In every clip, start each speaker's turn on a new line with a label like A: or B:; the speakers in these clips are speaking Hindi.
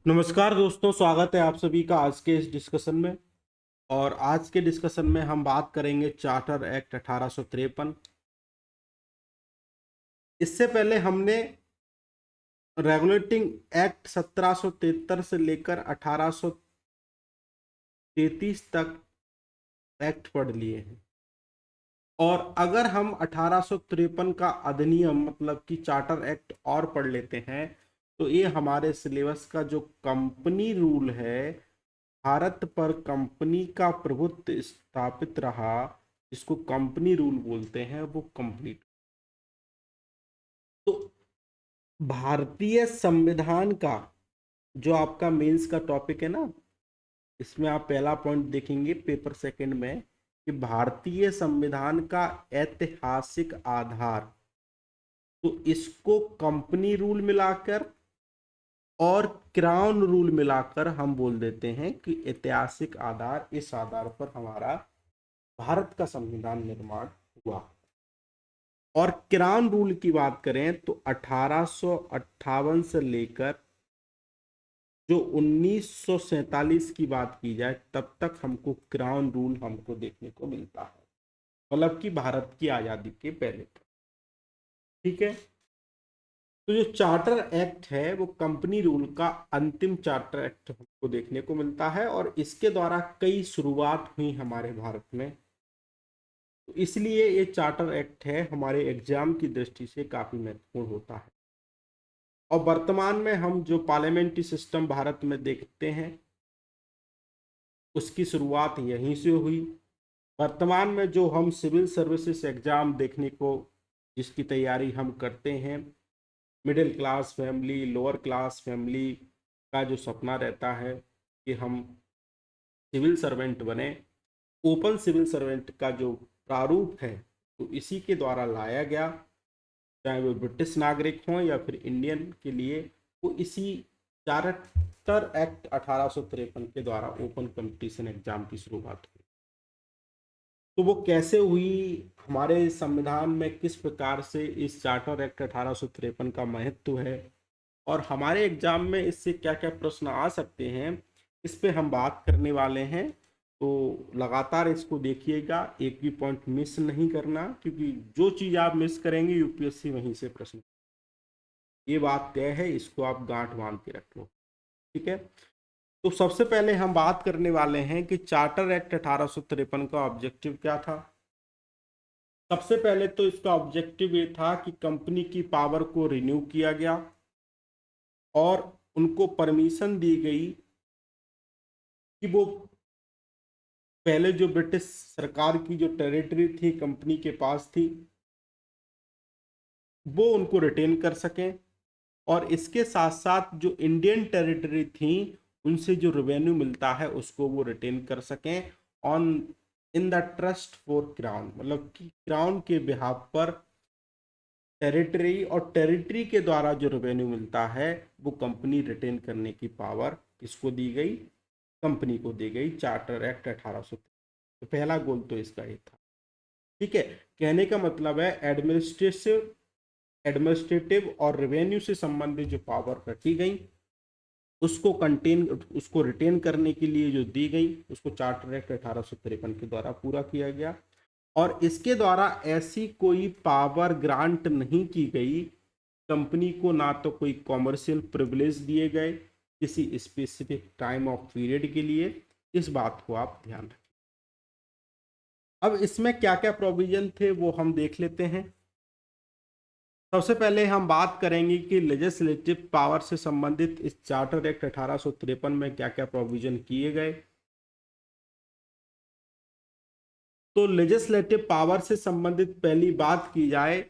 A: नमस्कार दोस्तों, स्वागत है आप सभी का आज के इस डिस्कशन में। और आज के डिस्कशन में हम बात करेंगे चार्टर एक्ट 1853। इससे पहले हमने रेगुलेटिंग एक्ट 1773 से लेकर 1833 तक एक्ट पढ़ लिए हैं। और अगर हम 1853 का अधिनियम मतलब कि चार्टर एक्ट और पढ़ लेते हैं तो ये हमारे सिलेबस का जो कंपनी रूल है, भारत पर कंपनी का प्रभुत्व स्थापित रहा, जिसको कंपनी रूल बोलते हैं, वो कंप्लीट। तो भारतीय संविधान का जो आपका मेंस का टॉपिक है ना, इसमें आप पहला पॉइंट देखेंगे पेपर सेकंड में कि भारतीय संविधान का ऐतिहासिक आधार। तो इसको कंपनी रूल मिलाकर और क्राउन रूल मिलाकर हम बोल देते हैं कि ऐतिहासिक आधार, इस आधार पर हमारा भारत का संविधान निर्माण हुआ। और क्राउन रूल की बात करें तो 1858 से लेकर जो 1947 की बात की जाए तब तक हमको क्राउन रूल हमको देखने को मिलता है, मतलब कि भारत की आज़ादी के पहले तक। ठीक है। तो जो चार्टर एक्ट है वो कंपनी रूल का अंतिम चार्टर एक्ट हमको देखने को मिलता है और इसके द्वारा कई शुरुआत हुई हमारे भारत में। तो इसलिए ये चार्टर एक्ट है हमारे एग्जाम की दृष्टि से काफ़ी महत्वपूर्ण होता है। और वर्तमान में हम जो पार्लियामेंट्री सिस्टम भारत में देखते हैं उसकी शुरुआत यहीं से हुई। वर्तमान में जो हम सिविल सर्विसेज एग्ज़ाम देखने को जिसकी तैयारी हम करते हैं, middle class family, lower class family का जो सपना रहता है कि हम सिविल सर्वेंट बने, ओपन सिविल सर्वेंट का जो प्रारूप है तो इसी के द्वारा लाया गया, चाहे वो ब्रिटिश नागरिक हों या फिर इंडियन के लिए, वो इसी चार्टर एक्ट 1853 के द्वारा ओपन कंपटीशन एग्जाम की शुरुआत हुई। तो वो कैसे हुई, हमारे संविधान में किस प्रकार से इस चार्टर एक्ट 1853 का महत्व है और हमारे एग्जाम में इससे क्या क्या प्रश्न आ सकते हैं, इस पे हम बात करने वाले हैं। तो लगातार इसको देखिएगा, एक भी पॉइंट मिस नहीं करना, क्योंकि जो चीज़ आप मिस करेंगे यूपीएससी वहीं से प्रश्न, ये बात तय है, इसको आप गांठ बांध के रख लो। ठीक है। तो सबसे पहले हम बात करने वाले हैं कि चार्टर एक्ट 1853 का ऑब्जेक्टिव क्या था। सबसे पहले तो इसका ऑब्जेक्टिव ये था कि कंपनी की पावर को रिन्यू किया गया और उनको परमिशन दी गई कि वो पहले जो ब्रिटिश सरकार की जो टेरिटरी थी कंपनी के पास थी वो उनको रिटेन कर सकें, और इसके साथ साथ जो इंडियन टेरिटरी थी उनसे जो रेवेन्यू मिलता है उसको वो रिटेन कर सकें on in the trust for crown, मतलब कि क्राउन के बिहाफ पर टेरिटरी, और टेरिटरी के द्वारा जो रेवेन्यू मिलता है वो कंपनी रिटेन करने की पावर किसको दी गई, कंपनी को दी गई, चार्टर एक्ट 1800। तो पहला गोल तो इसका ही था। ठीक है। कहने का मतलब है एडमिनिस्ट्रेटिव और रेवेन्यू से संबंधित जो पावर रखी गई उसको रिटेन करने के लिए जो दी गई उसको चार्टर एक्ट 1853 के द्वारा पूरा किया गया। और इसके द्वारा ऐसी कोई पावर ग्रांट नहीं की गई कंपनी को, ना तो कोई कॉमर्शियल प्रिविलेज दिए गए किसी स्पेसिफिक टाइम ऑफ पीरियड के लिए। इस बात को आप ध्यान रखें। अब इसमें क्या क्या प्रोविजन थे वो हम देख लेते हैं। सबसे पहले हम बात करेंगे कि लेजिस्लेटिव पावर से संबंधित इस चार्टर एक्ट 1853 में क्या क्या प्रोविजन किए गए। तो लेजिस्लेटिव पावर से संबंधित पहली बात की जाए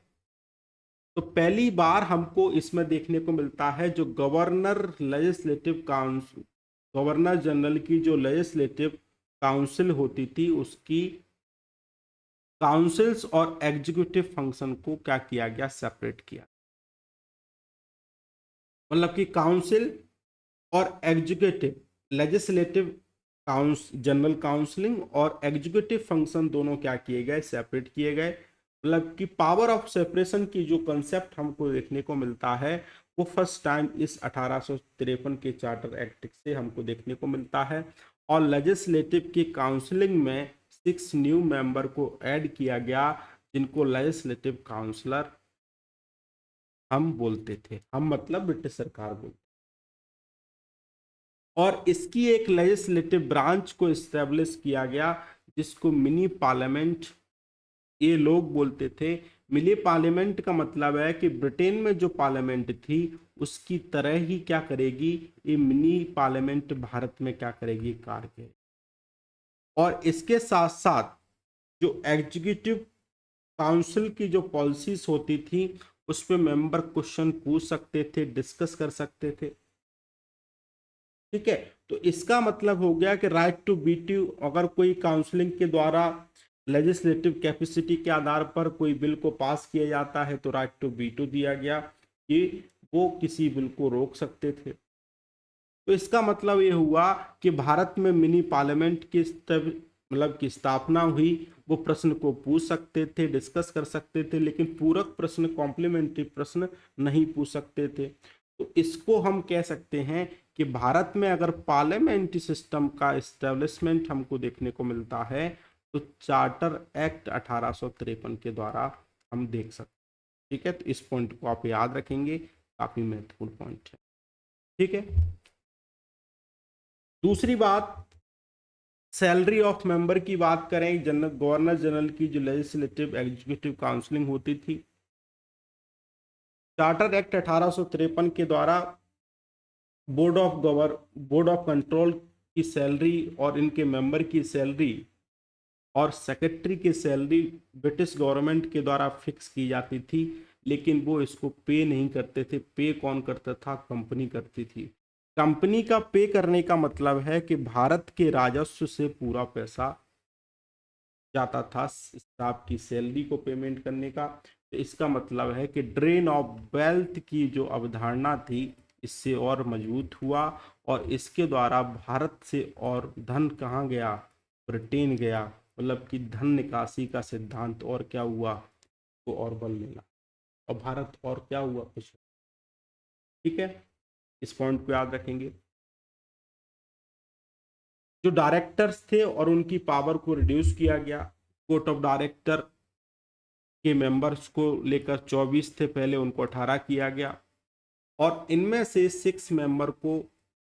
A: तो पहली बार हमको इसमें देखने को मिलता है जो governor legislative council, governor general की जो लेजिस्लेटिव काउंसिल होती थी उसकी काउंसिल्स और एग्जीक्यूटिव फंक्शन को क्या किया गया, सेपरेट किया। मतलब कि काउंसिल और एग्जीक्यूटिव, लेजिस्लेटिव जनरल काउंसलिंग और एग्जीक्यूटिव फंक्शन दोनों क्या किए गए, सेपरेट किए गए। मतलब कि पावर ऑफ सेपरेशन की जो कंसेप्ट हमको देखने को मिलता है वो फर्स्ट टाइम इस 1853 के चार्टर एक्ट से हमको देखने को मिलता है। और लेजिस्लेटिव की काउंसलिंग में 6 न्यू मेंबर को ऐड किया गया, जिनको लेजिस्लेटिव काउंसलर हम बोलते थे। हम मतलब ब्रिटिश सरकार बोलते। और इसकी एक लेजिस्लेटिव ब्रांच को इस्टेब्लिश किया गया, जिसको मिनी पार्लियामेंट ये लोग बोलते थे। मिनी पार्लियामेंट का मतलब है कि ब्रिटेन में जो पार्लियामेंट थी उसकी तरह ही क्या करेगी ये मिनी पार्लियामेंट भारत में क्या करेगी, कार्य करेगी। और इसके साथ साथ जो एग्जीक्यूटिव काउंसिल की जो पॉलिसीज होती थी उस पर मेंबर क्वेश्चन पूछ सकते थे, डिस्कस कर सकते थे। ठीक है, तो इसका मतलब हो गया कि राइट टू वीटो, अगर कोई काउंसलिंग के द्वारा लेजिस्लेटिव कैपेसिटी के आधार पर कोई बिल को पास किया जाता है तो राइट टू वीटो दिया गया कि वो किसी बिल को रोक सकते थे। तो इसका मतलब ये हुआ कि भारत में मिनी पार्लियामेंट की मतलब की स्थापना हुई। वो प्रश्न को पूछ सकते थे, डिस्कस कर सकते थे, लेकिन पूरक प्रश्न, कॉम्प्लीमेंट्री प्रश्न नहीं पूछ सकते थे। तो इसको हम कह सकते हैं कि भारत में अगर पार्लियामेंट्री सिस्टम का इस्टेब्लिशमेंट हमको देखने को मिलता है तो चार्टर एक्ट 1853 के द्वारा हम देख सकते हैं। ठीक है, तो इस पॉइंट को आप याद रखेंगे, काफी महत्वपूर्ण पॉइंट है। ठीक है, दूसरी बात, सैलरी ऑफ मेंबर की बात करें, गवर्नर जनरल की जो लेजिस्लेटिव एग्जीक्यूटिव काउंसलिंग होती थी, चार्टर एक्ट 1853 के द्वारा बोर्ड ऑफ कंट्रोल की सैलरी और इनके मेंबर की सैलरी और सेक्रेटरी की सैलरी ब्रिटिश गवर्नमेंट के द्वारा फिक्स की जाती थी, लेकिन वो इसको पे नहीं करते थे। पे कौन करता था? कंपनी करती थी। कंपनी का पे करने का मतलब है कि भारत के राजस्व से पूरा पैसा जाता था स्टाफ की सैलरी को पेमेंट करने का। तो इसका मतलब है कि ड्रेन ऑफ वेल्थ की जो अवधारणा थी इससे और मजबूत हुआ, और इसके द्वारा भारत से और धन कहाँ गया? ब्रिटेन गया। मतलब कि धन निकासी का सिद्धांत और क्या हुआ, तो और बल मिला, और भारत और क्या हुआ, कुछ। ठीक है, इस पॉइंट को याद रखेंगे। जो डायरेक्टर्स थे और उनकी पावर को रिड्यूस किया गया। कोर्ट ऑफ डायरेक्टर के मेंबर्स को लेकर 24 थे, पहले उनको 18 किया गया, और इनमें से 6 मेंबर को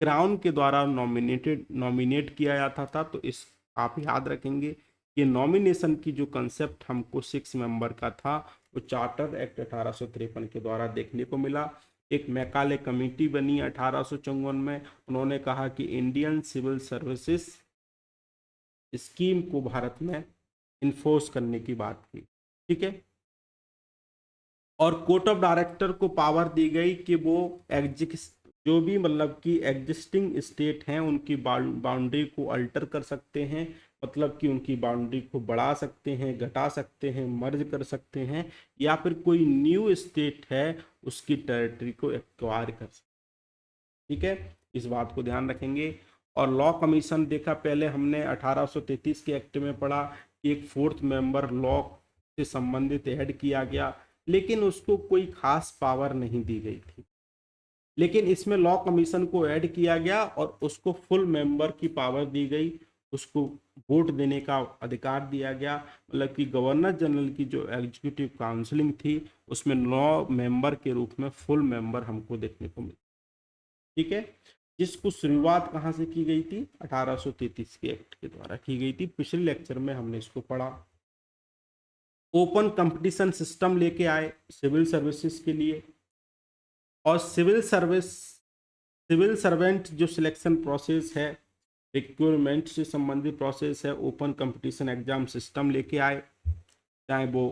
A: क्राउन के द्वारा नॉमिनेट किया जाता था। तो इस आप याद रखेंगे कि नॉमिनेशन की जो कंसेप्ट हमको 6 मेंबर का था वो चार्टर एक्ट 1853 के द्वारा देखने को मिला। एक मैकाले कमेटी बनी 1854 में। उन्होंने कहा कि इंडियन सिविल सर्विसेज स्कीम को भारत में इन्फोर्स करने की बात की। ठीक है, और कोर्ट ऑफ डायरेक्टर को पावर दी गई कि वो जो भी मतलब कि एग्जिस्टिंग स्टेट हैं उनकी बाउंड्री को अल्टर कर सकते हैं, मतलब कि उनकी बाउंड्री को बढ़ा सकते हैं, घटा सकते हैं, मर्ज कर सकते हैं, या फिर कोई न्यू स्टेट है उसकी टेरिटरी को एक्वायर कर सकते हैं। ठीक है, इस बात को ध्यान रखेंगे। और लॉ कमीशन देखा पहले हमने 1833 के एक्ट में पढ़ा कि एक 4th मेंबर लॉ से संबंधित ऐड किया गया, लेकिन उसको कोई खास पावर नहीं दी गई थी। लेकिन इसमें लॉ कमीशन को ऐड किया गया और उसको फुल मेंबर की पावर दी गई, उसको वोट देने का अधिकार दिया गया। मतलब कि गवर्नर जनरल की जो एग्जीक्यूटिव काउंसलिंग थी उसमें 9 मेंबर के रूप में फुल मेंबर हमको देखने को मिला। ठीक है, जिसको शुरुआत कहाँ से की गई थी? 1833 के एक्ट के द्वारा की गई थी। पिछले लेक्चर में हमने इसको पढ़ा। ओपन कंपटीशन सिस्टम लेके आए सिविल सर्विसेज के लिए, और सिविल सर्वेंट जो सिलेक्शन प्रोसेस है, रिक्रूटमेंट से संबंधित प्रोसेस है, ओपन कंपटीशन एग्जाम सिस्टम लेके आए, चाहे वो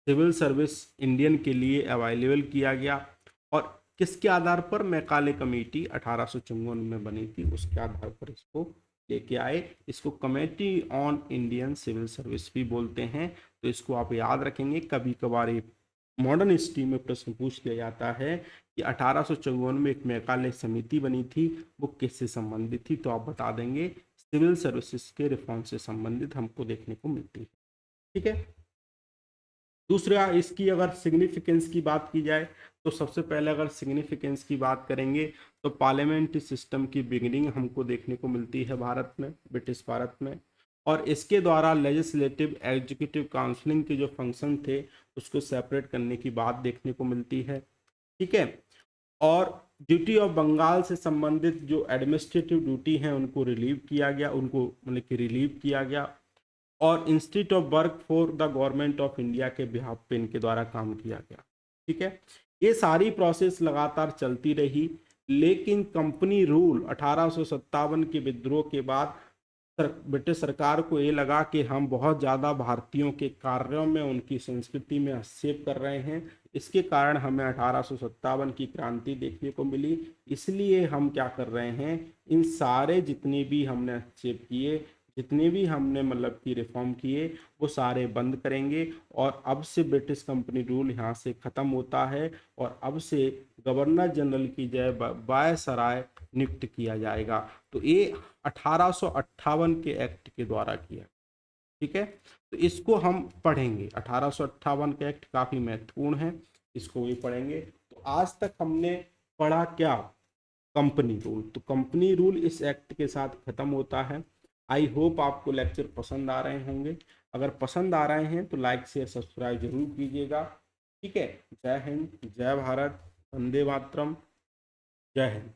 A: सिविल सर्विस इंडियन के लिए अवेलेबल किया गया। और किसके आधार पर? मैकाले कमेटी 1854 में बनी थी, उसके आधार पर इसको लेके आए। इसको committee on Indian civil service भी बोलते हैं। तो इसको आप याद रखेंगे, कभी कभार एक मॉडर्न हिस्ट्री में प्रश्न पूछ लिया जाता है कि 1854 में एक मैकाले समिति बनी थी, वो किससे संबंधित थी? तो आप बता देंगे सिविल सर्विसेज के रिफॉर्म से संबंधित हमको देखने को मिलती है। ठीक है, दूसरा इसकी अगर सिग्निफिकेंस की बात की जाए तो सबसे पहले अगर सिग्निफिकेंस की बात करेंगे तो पार्लियामेंट्री सिस्टम की बिगिनिंग हमको देखने को मिलती है भारत में, ब्रिटिश भारत में, और इसके द्वारा लेजिस्लेटिव एग्जीक्यूटिव काउंसलिंग के जो फंक्शन थे उसको सेपरेट करने की बात देखने को मिलती है। ठीक है, और ड्यूटी ऑफ बंगाल से संबंधित जो एडमिनिस्ट्रेटिव ड्यूटी हैं उनको रिलीव किया गया, उनको मतलब कि रिलीव किया गया, और institute of work for the government of India के बिहाफ पे इनके द्वारा काम किया गया। ठीक है, ये सारी प्रोसेस लगातार चलती रही, लेकिन कंपनी रूल 1857 के विद्रोह के बाद ब्रिटिश सरकार को ये लगा कि हम बहुत ज़्यादा भारतीयों के कार्यों में, उनकी संस्कृति में हस्तक्षेप कर रहे हैं, इसके कारण हमें 1857 की क्रांति देखने को मिली। इसलिए हम क्या कर रहे हैं, इन सारे जितने भी हमने हस्तक्षेप किए, जितने भी हमने मतलब कि रिफॉर्म किए, वो सारे बंद करेंगे, और अब से ब्रिटिश कंपनी रूल यहाँ से ख़त्म होता है, और अब से गवर्नर जनरल की जगह वायसराय नियुक्त किया जाएगा। तो ये 1858 के एक्ट के द्वारा किया। ठीक है, तो इसको हम पढ़ेंगे, 1858 का एक्ट काफ़ी महत्वपूर्ण है, इसको भी पढ़ेंगे। तो आज तक हमने पढ़ा क्या, कंपनी रूल। तो कंपनी रूल इस एक्ट के साथ खत्म होता है। आई होप आपको लेक्चर पसंद आ रहे होंगे। अगर पसंद आ रहे हैं तो लाइक शेयर सब्सक्राइब जरूर कीजिएगा। ठीक है, जय हिंद, जय भारत, वंदे मातरम, जय हिंद।